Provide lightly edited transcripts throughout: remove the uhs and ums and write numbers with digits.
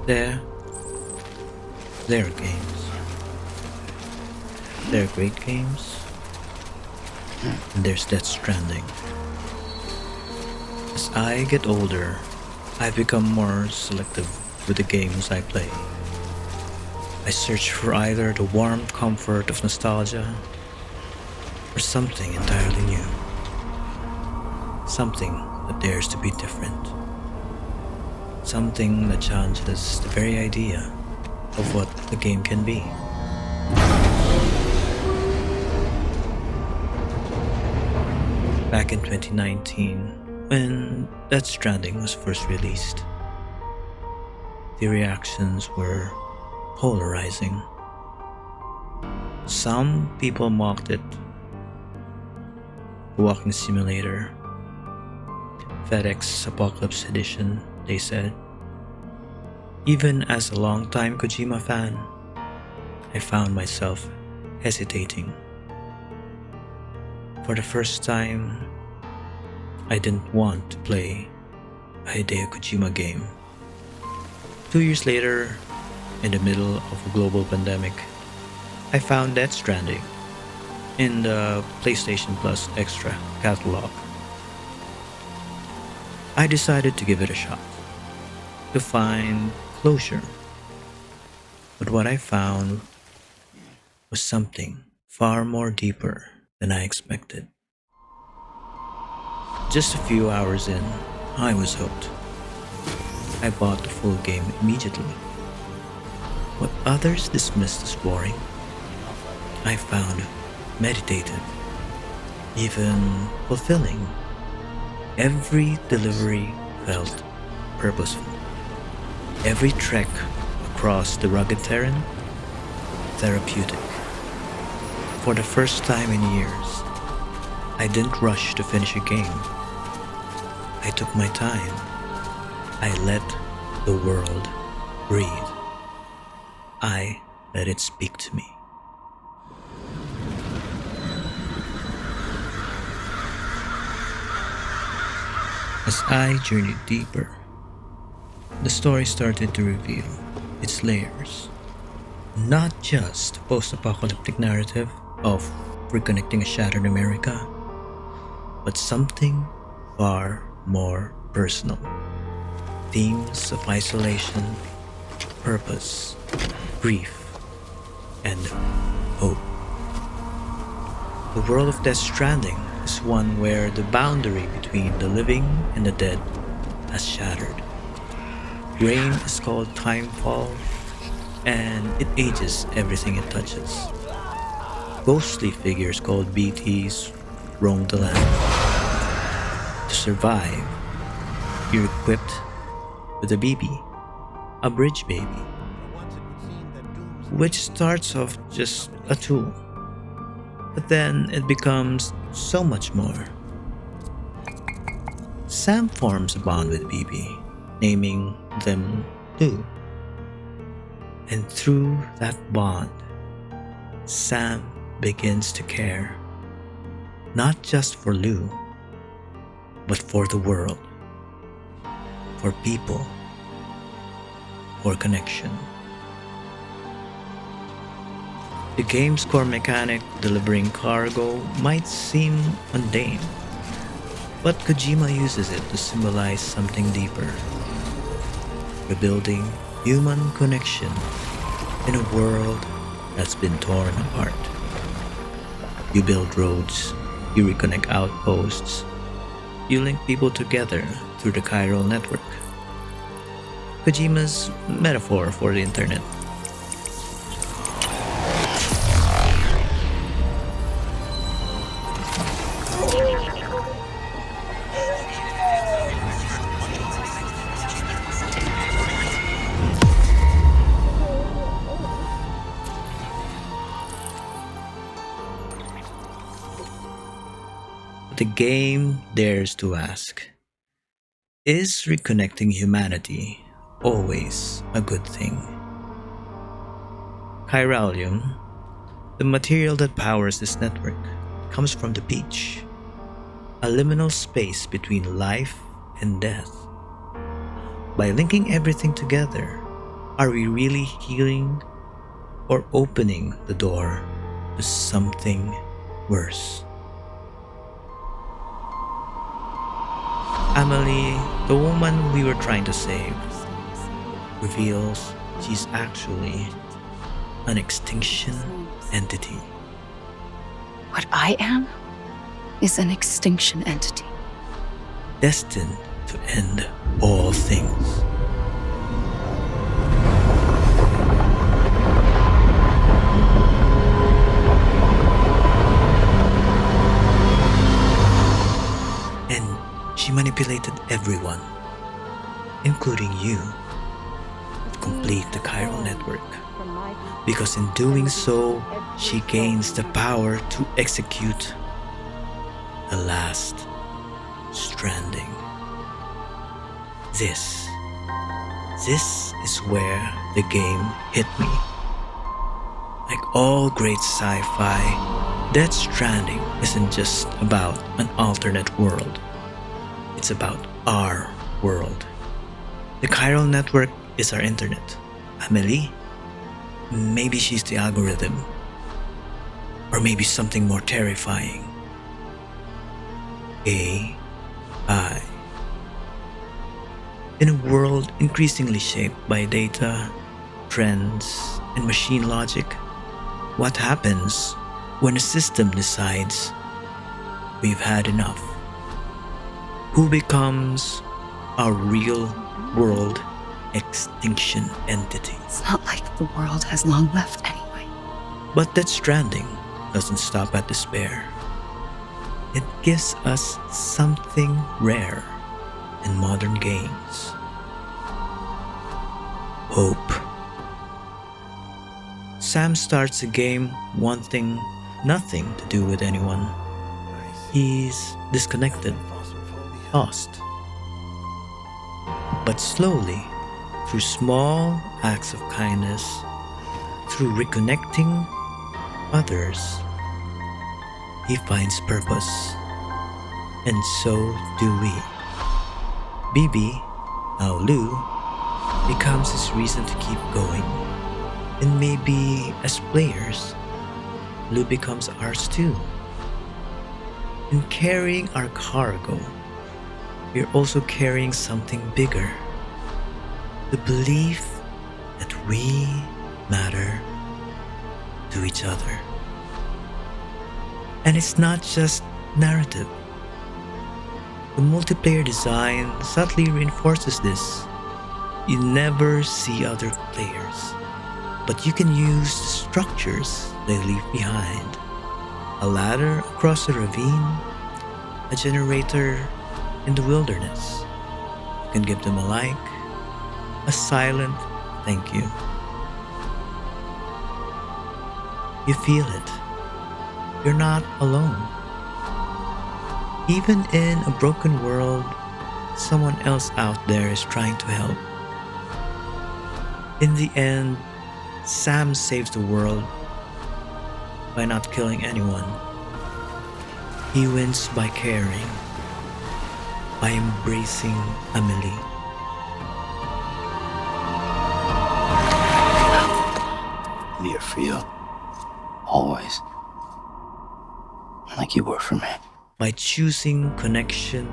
There, there are games. There are great games, and there's Death Stranding. As I get older, I've become more selective with the games I play. I search for either the warm comfort of nostalgia or something entirely new. Something that dares to be different. Something that challenges the very idea of what the game can be. Back in 2019, when Death Stranding was first released, the reactions were polarizing. Some people mocked it, a walking simulator, FedEx Apocalypse Edition, they said. Even as a longtime Kojima fan, I found myself hesitating. For the first time, I didn't want to play a Hideo Kojima game. 2 years later, in the middle of a global pandemic, I found Death Stranding in the PlayStation Plus Extra catalog. I decided to give it a shot, to find closure. But what I found was something far more deeper than I expected. Just a few hours in, I was hooked. I bought the full game immediately. What others dismissed as boring, I found meditative, even fulfilling. Every delivery felt purposeful. Every trek across the rugged terrain, therapeutic. For the first time in years, I didn't rush to finish a game. I took my time. I let the world breathe. I let it speak to me. As I journeyed deeper, the story started to reveal its layers. Not just a post-apocalyptic narrative of reconnecting a shattered America, but something far more personal. Themes of isolation, purpose, grief, and hope. The world of Death Stranding is one where the boundary between the living and the dead has shattered. Rain is called timefall, and it ages everything it touches. Ghostly figures called BTs roam the land. To survive, you're equipped with a BB, a bridge baby, which starts off just a tool, but then it becomes so much more. Sam forms a bond with BB, naming them Lou. And through that bond, Sam begins to care, not just for Lou, but for the world, for people, for connection. The game's core mechanic, delivering cargo, might seem mundane, but Kojima uses it to symbolize something deeper. Rebuilding human connection in a world that's been torn apart. You build roads, you reconnect outposts, you link people together through the chiral network. Kojima's metaphor for the internet. The game dares to ask, is reconnecting humanity always a good thing? Chiralium, the material that powers this network, comes from the beach, a liminal space between life and death. By linking everything together, Are we really healing or opening the door to something worse? Amelie, the woman we were trying to save, reveals she's actually an extinction entity. What I am is an extinction entity. Destined to end all things. And she manipulated everyone, including you, to complete the chiral network. Because in doing so, she gains the power to execute the last Stranding. This is where the game hit me. Like all great sci-fi, Death Stranding isn't just about an alternate world. It's about our world. The chiral network is our internet. Amelie? Maybe she's the algorithm. Or maybe something more terrifying. AI. In a world increasingly shaped by data, trends, and machine logic, what happens when a system decides we've had enough? Who becomes our real world extinction entity? It's not like the world has long left anyway. But that Stranding doesn't stop at despair. It gives us something rare in modern games. Hope. Sam starts the game wanting nothing to do with anyone. He's disconnected, lost. But slowly, through small acts of kindness, through reconnecting others, he finds purpose. And so do we. Bibi, now Lou, becomes his reason to keep going. And maybe as players, Lou becomes ours too. In carrying our cargo, we're also carrying something bigger. The belief that we matter to each other. And it's not just narrative. The multiplayer design subtly reinforces this. You never see other players, but you can use the structures they leave behind. A ladder across a ravine, a generator in the wilderness. You can give them a like, a silent thank you. You feel it. You're not alone. Even in a broken world, someone else out there is trying to help. In the end, Sam saves the world by not killing anyone. He wins by caring, by embracing Amelie. I'm here for you. Always. Like you were for me. By choosing connection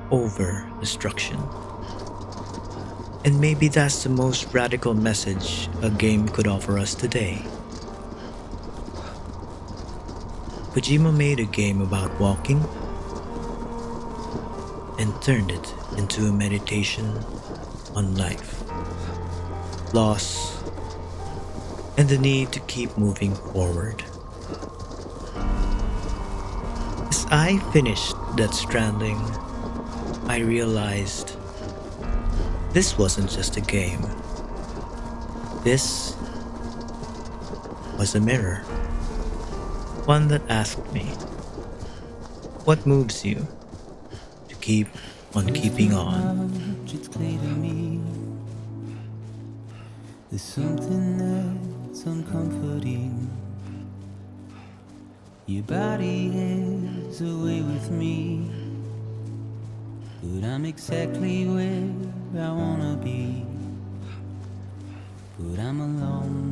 over destruction. And maybe that's the most radical message a game could offer us today. Kojima made a game about walking and turned it into a meditation on life, loss, and the need to keep moving forward. As I finished that Stranding, I realized this wasn't just a game. This was a mirror. One that asked me, what moves you to keep on keeping on? It's clear to me there's something that's uncomforting. Your body is away with me, but I'm exactly where I wanna be. but I'm alone